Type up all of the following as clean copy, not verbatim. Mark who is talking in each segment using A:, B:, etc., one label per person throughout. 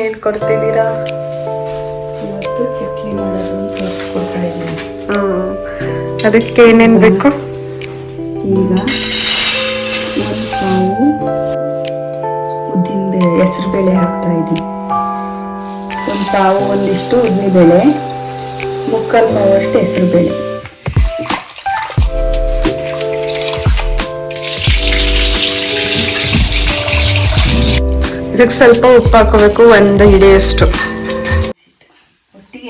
A: ಹೇಳ್ಕೊಡ್ತಿದ್ದೀರಾ?
B: ಇವತ್ತು ಚಕ್ಲಿ ಮಾಡೋದು ತೋರಿಸ್ಕೊಡ್ತಾ ಇದ್ದೀನಿ.
A: ಅದಕ್ಕೆ ಏನೇನು ಬೇಕು?
B: ಈಗ ಒಂದು ಪಾವು ಉದ್ದಿನಬೇಳೆ, ಹೆಸರುಬೇಳೆ ಹಾಕ್ತಾ ಇದ್ದೀನಿ. ಒಂದು ಪಾವು ಒಂದಿಷ್ಟು ಉದ್ದಿನಬೇಳೆ, ಮುಕ್ಕಾಲು ಪಾವಷ್ಟು ಹೆಸರುಬೇಳೆ.
A: ಇದಕ್ಕೆ ಸ್ವಲ್ಪ ಉಪ್ಪು ಹಾಕೋಬೇಕು, ಒಂದು ಹಿಡಿಯಷ್ಟು.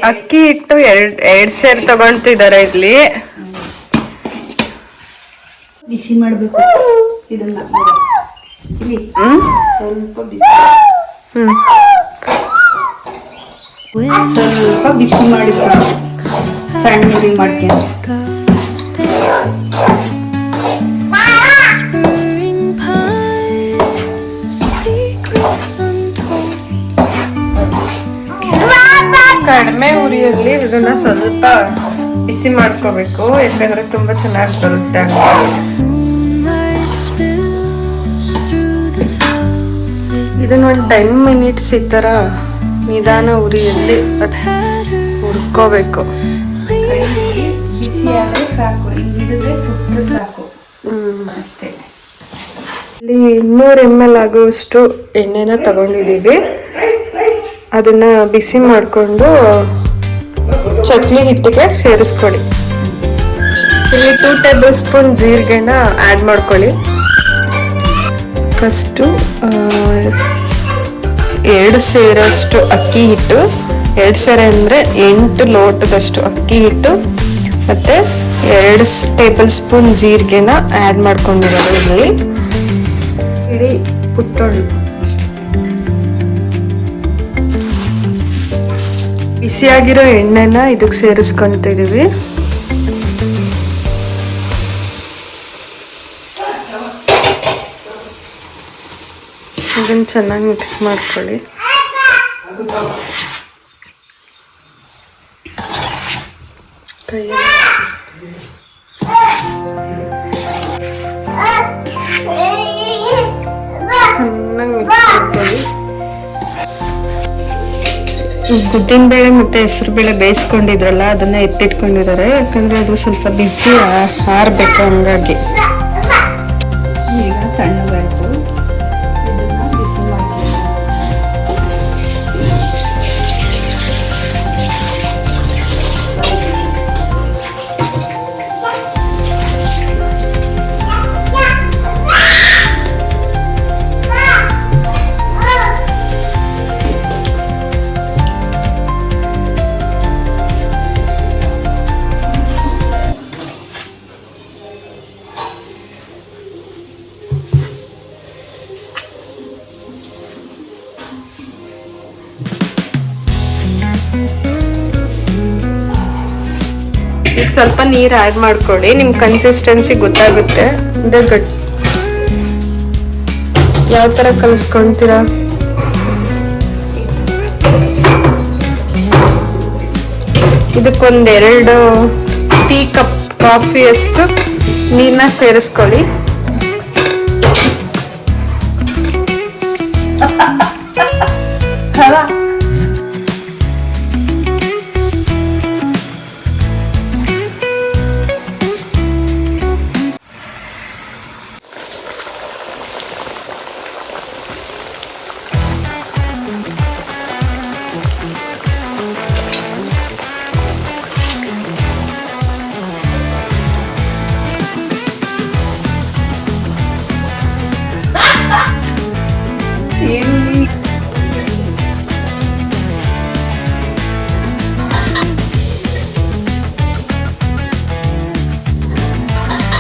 A: ಅಕ್ಕಿ ಹಿಟ್ಟು ಎರಡು ಸೇರ್ ತಗೊಂತಿದ್ದಾರೆ ಇಲ್ಲಿ.
B: ಬಿಸಿ ಮಾಡಬೇಕು ಇದನ್ನ. ಇಲ್ಲಿ ಸ್ವಲ್ಪ ಬಿಸಿ, ಸ್ವಲ್ಪ ಬಿಸಿ ಮಾಡಿಕೊಂಡು ಸಣ್ಣ ಉರಿ ಮಾಡ್ಕೊಂಡು
A: ಕಡಿಮೆ ಉರಿಯಲ್ಲಿ ಇದನ್ನ ಸ್ವಲ್ಪ ಬಿಸಿ ಮಾಡ್ಕೋಬೇಕು, ಯಾಕಂದ್ರೆ ತುಂಬಾ ಚೆನ್ನಾಗಿ ಬರುತ್ತೆ. ಇದನ್ನ ಒಂದು 10 ಮಿನಿಟ್ಸ್ ಈ ತರ ನಿಧಾನ ಉರಿಯಲ್ಲಿ ಹುರ್ಕೋಬೇಕು.
B: ಬಿಸಿ ಆದರೆ ಸಾಕು, ಹಿಂಗಿಡಿದ್ರೆ ಸುಟ್ಟರೆ ಸಾಕು ಅಷ್ಟೇ.
A: ಇಲ್ಲಿ 200 ml ಆಗುವಷ್ಟು ಎಣ್ಣೆನ ತಗೊಂಡಿದ್ದೀವಿ. ಅದನ್ನ ಬಿಸಿ ಮಾಡಿಕೊಂಡು ಚಕ್ಲಿ ಹಿಟ್ಟಿಗೆ ಸೇರಿಸ್ಕೊಳ್ಳಿ. ಇಲ್ಲಿ 2 ಟೇಬಲ್ ಸ್ಪೂನ್ ಜೀರಿಗೆನ ಆ್ಯಡ್ ಮಾಡ್ಕೊಳ್ಳಿ. ಫಸ್ಟು 2 ಸೇರಷ್ಟು ಅಕ್ಕಿ ಹಿಟ್ಟು, 2 ಸೇರೆ ಅಂದರೆ 8 ಲೋಟದಷ್ಟು ಅಕ್ಕಿ ಹಿಟ್ಟು ಮತ್ತು 2 ಟೇಬಲ್ ಸ್ಪೂನ್ ಜೀರಿಗೆನ ಆ್ಯಡ್ ಮಾಡ್ಕೊಂಡಿರೋದು. ಇಲ್ಲಿ ಇಡೀ ಪುಟ್ಟೊಳ್ಳು ಬಿಸಿಯಾಗಿರೋ ಎಣ್ಣೆನ ಇದಕ್ಕೆ ಸೇರಿಸ್ಕೊಂತಿದೀವಿ. ಇದನ್ನ ಚೆನ್ನಾಗಿ ಮಿಕ್ಸ್ ಮಾಡ್ಕೊಳ್ಳಿ. ಕೈಯಲ್ಲಿ ಚೆನ್ನಾಗಿ ಮಿಕ್ಸ್ ಮಾಡ್ಕೊಳ್ಳಿ. ಉದ್ದಿನಬೇಳೆ ಮತ್ತೆ ಹೆಸರುಬೇಳೆ ಬೇಯಿಸ್ಕೊಂಡಿದ್ರಲ್ಲ, ಅದನ್ನ ಎತ್ತಿಟ್ಕೊಂಡಿದ್ದಾರೆ, ಯಾಕಂದ್ರೆ ಅದು ಸ್ವಲ್ಪ ಬಿಸಿ ಆರ್ಬೇಕು, ಹಂಗಾಗಿ.
B: ಈಗ ತಣ್ಣಗಾಯ್ತು, ಇದನ್ನ ಬಿಸಿ ಮಾಡ್ತೀನಿ.
A: ಈಗ ಸ್ವಲ್ಪ ನೀರು ಆ್ಯಡ್ ಮಾಡ್ಕೊಳ್ಳಿ, ನಿಮ್ ಕನ್ಸಿಸ್ಟೆನ್ಸಿ ಗೊತ್ತಾಗುತ್ತೆ. ಯಾವ ತರ ಕಲಿಸ್ಕೊಂತೀರಾ? ಇದಕ್ಕೊಂದೆರಡು ಟೀ ಕಪ್ ಕಾಫಿಯಷ್ಟು ನೀರನ್ನ ಸೇರಿಸ್ಕೊಳ್ಳಿ.